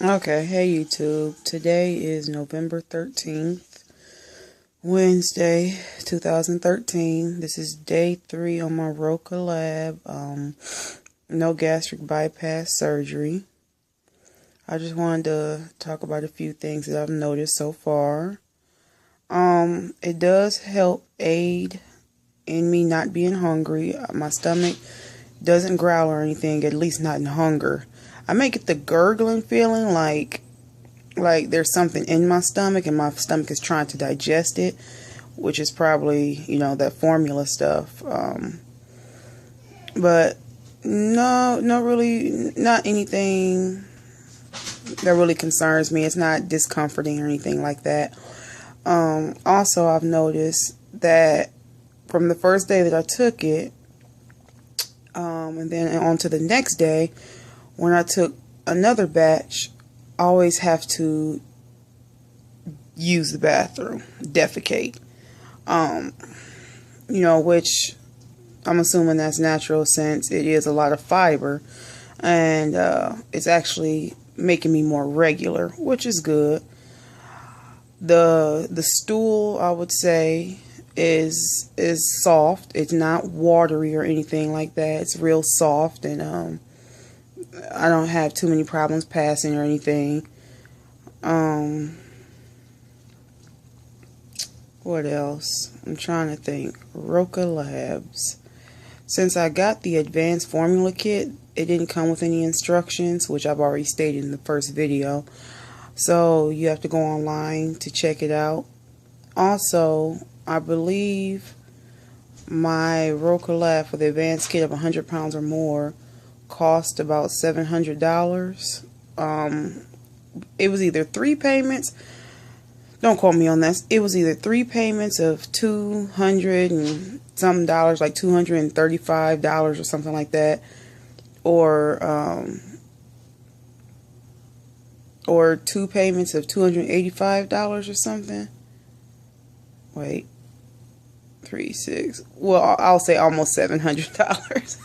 Okay, hey YouTube. Today is November 13th, Wednesday, 2013. This is day 3 on my Roca Lab. No gastric bypass surgery. I just wanted to talk about a few things that I've noticed so far. It does help aid in me not being hungry. My stomach doesn't growl or anything, at least not in hunger. I may get the gurgling feeling like there's something in my stomach and my stomach is trying to digest it, which is probably, that formula stuff. But no, really, not anything that really concerns me. It's not discomforting or anything like that. Also, I've noticed that from the first day that I took it, and then on to the next day, when I took another batch, I always have to use the bathroom, defecate. Which I'm assuming that's natural since it is a lot of fiber, and it's actually making me more regular, which is good. The stool, I would say, is soft. It's not watery or anything like that. It's real soft, and I don't have too many problems passing or anything. What else? I'm trying to think. Roca Labs. Since I got the advanced formula kit, it didn't come with any instructions, which I've already stated in the first video. So you have to go online to check it out. Also, I believe my Roca Lab for the advanced kit of 100 pounds or more cost about $700. It was either 3 payments. Don't quote me on this. It was either 3 payments of $200 and something dollars, like $235 or something like that, or 2 payments of $285 or something. Wait, 3, 6. Well, I'll say almost $700.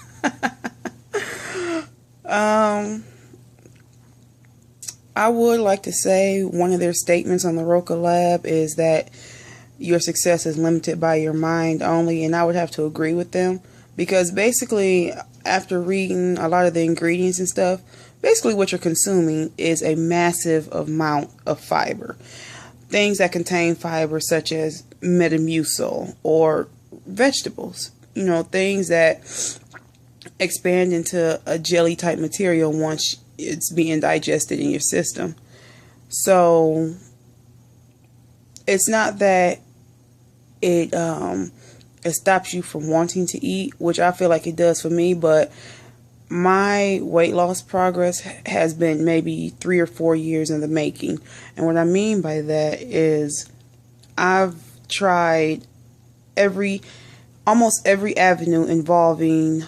I would like to say one of their statements on the Roca Lab is that your success is limited by your mind only, and I would have to agree with them, because basically, after reading a lot of the ingredients and stuff, basically what you're consuming is a massive amount of fiber. Things that contain fiber such as Metamucil or vegetables, things that expand into a jelly type material once it's being digested in your system. So it's not that it stops you from wanting to eat, which I feel like it does for me, but my weight loss progress has been maybe 3 or 4 years in the making. And what I mean by that is I've tried almost every avenue involving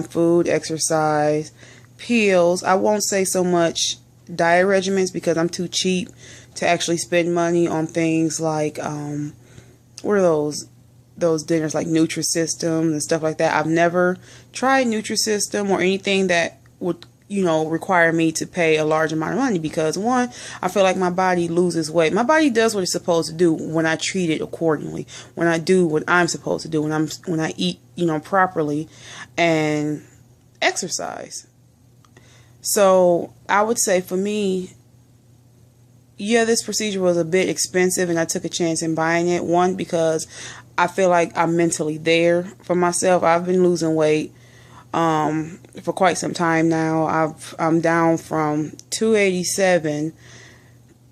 food, exercise, pills. I won't say so much diet regimens, because I'm too cheap to actually spend money on things like what are those dinners like Nutrisystem and stuff like that. I've never tried Nutrisystem or anything that would require me to pay a large amount of money, because one, I feel like my body loses weight. My body does what it's supposed to do when I treat it accordingly, when I do what I'm supposed to do, when I eat properly and exercise. So I would say for me, yeah, this procedure was a bit expensive, and I took a chance in buying it. One, because I feel like I'm mentally there for myself. I've been losing weight for quite some time now. I'm down from 287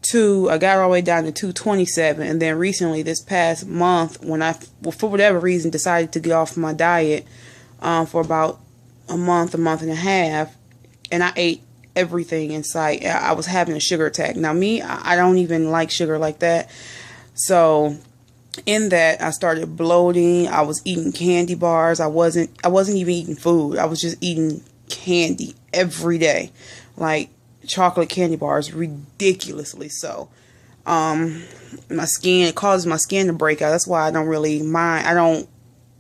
to, I got all the way down to 227, and then recently, this past month, when for whatever reason, decided to get off my diet for about a month and a half, and I ate everything in sight. I was having a sugar attack. Now me, I don't even like sugar like that. So in that, I started bloating. I was eating candy bars. I wasn't even eating food. I was just eating candy every day, like chocolate candy bars, ridiculously so. My skin, it causes my skin to break out. That's why I don't really mind. I don't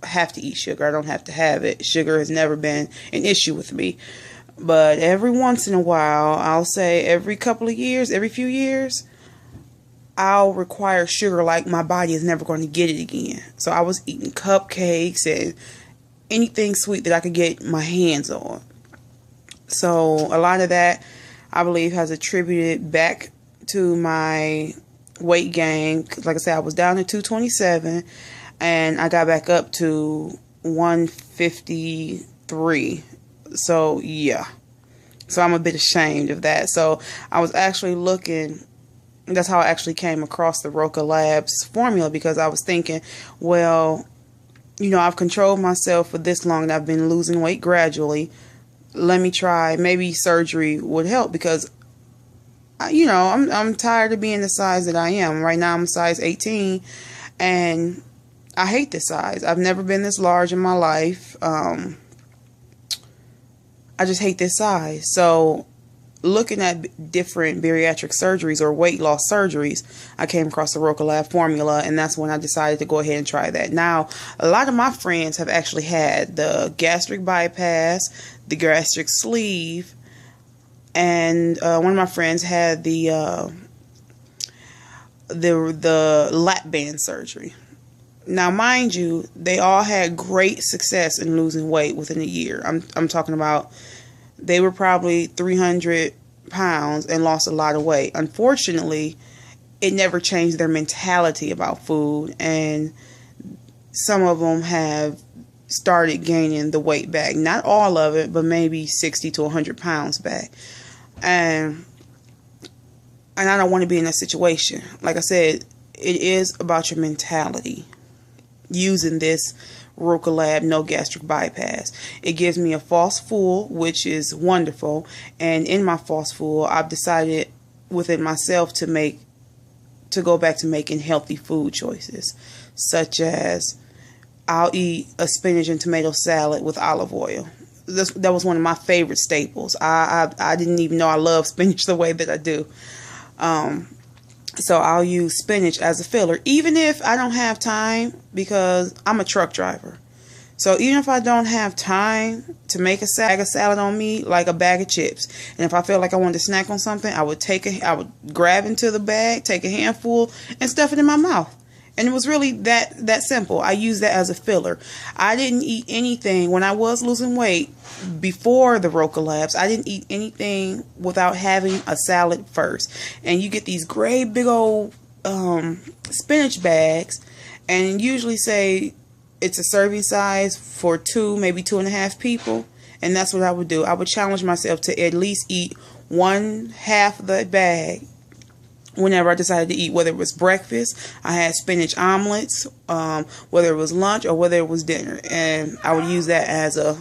have to eat sugar. I don't have to have it. Sugar has never been an issue with me. But every once in a while, I'll say every couple of years, every few years, I'll require sugar like my body is never going to get it again. So I was eating cupcakes and anything sweet that I could get my hands on. So a lot of that, I believe, has attributed back to my weight gain. Like I said, I was down to 227 and I got back up to 153. So yeah. So I'm a bit ashamed of that. So I was actually looking, that's how I actually came across the Roca Labs formula, because I was thinking, well, I've controlled myself for this long and I've been losing weight gradually. Let me try, maybe surgery would help, because I'm tired of being the size that I am. Right now I'm a size 18 and I hate this size. I've never been this large in my life. I just hate this size. So looking at different bariatric surgeries or weight loss surgeries, I came across the Roca Lab formula, and that's when I decided to go ahead and try that. Now, a lot of my friends have actually had the gastric bypass, the gastric sleeve, and one of my friends had the lap band surgery. Now, mind you, they all had great success in losing weight within a year. I'm talking about, they were probably 300 pounds and lost a lot of weight. Unfortunately, it never changed their mentality about food, and some of them have started gaining the weight back. Not all of it, but maybe 60 to 100 pounds back. And I don't want to be in that situation. Like I said, it is about your mentality. Using this Roca Lab no gastric bypass, it gives me a false full, which is wonderful. And in my false full, I've decided within myself to go back to making healthy food choices, such as I'll eat a spinach and tomato salad with olive oil. That was one of my favorite staples. I didn't even know I love spinach the way that I do. So I'll use spinach as a filler, even if I don't have time, because I'm a truck driver. So even if I don't have time to make a salad on me, like a bag of chips, and if I feel like I wanted to snack on something, I would grab into the bag, take a handful, and stuff it in my mouth. And it was really that simple. I used that as a filler. I didn't eat anything when I was losing weight before the Roca Labs. I didn't eat anything without having a salad first. And you get these great big old spinach bags, and usually say it's a serving size for 2, maybe 2.5 people. And that's what I would do. I would challenge myself to at least eat 1/2 of the bag whenever I decided to eat, whether it was breakfast. I had spinach omelets, whether it was lunch or whether it was dinner, and I would use that as a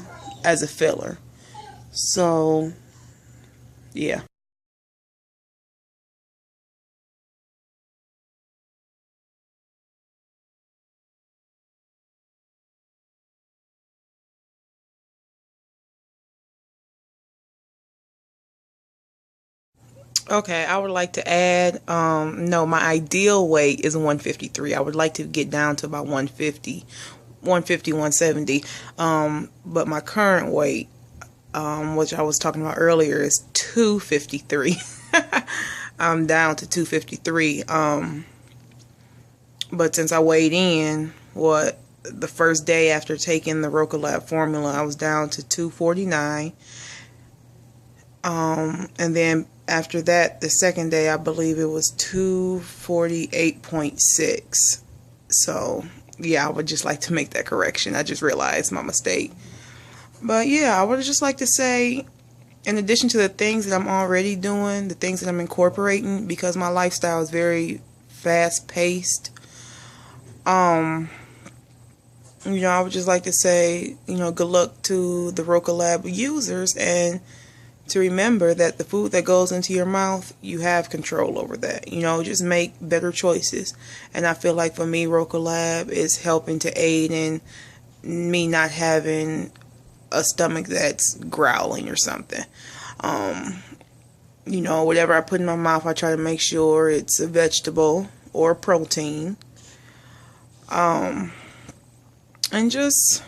filler. So yeah. Okay, I would like to add, no, my ideal weight is 153. I would like to get down to about 150, 170. But my current weight, which I was talking about earlier, is 253. I'm down to 253. But since I weighed in, the first day after taking the Roca Lab formula, I was down to 249. And then after that, the second day, I believe it was 248.6. So, yeah, I would just like to make that correction. I just realized my mistake. But, yeah, I would just like to say, in addition to the things that I'm already doing, the things that I'm incorporating, because my lifestyle is very fast-paced, I would just like to say, good luck to the Roca Lab users, and to remember that the food that goes into your mouth, you have control over that. Just make better choices. And I feel like for me, Roca Lab is helping to aid in me not having a stomach that's growling or something. Whatever I put in my mouth, I try to make sure it's a vegetable or a protein. And just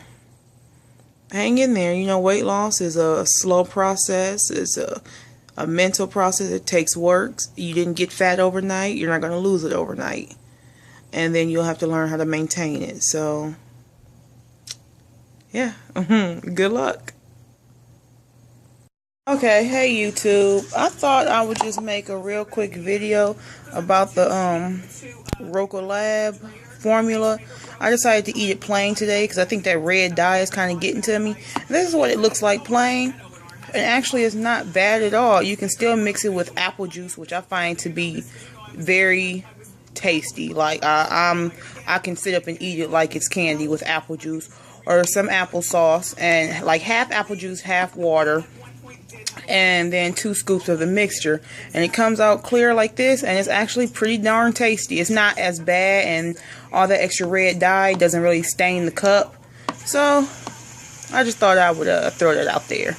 hang in there. You know, weight loss is a slow process. It's a mental process. It takes work. You didn't get fat overnight. You're not going to lose it overnight. And then you'll have to learn how to maintain it. So, yeah. Good luck. Okay, hey YouTube. I thought I would just make a real quick video about the Roca Lab formula. I decided to eat it plain today because I think that red dye is kind of getting to me. And this is what it looks like plain. And actually it's not bad at all. You can still mix it with apple juice, which I find to be very tasty. Like I can sit up and eat it like it's candy with apple juice or some applesauce, and like half apple juice, half water, and then 2 scoops of the mixture, and it comes out clear like this, and it's actually pretty darn tasty. It's not as bad, and all that extra red dye doesn't really stain the cup. So I just thought I would throw that out there.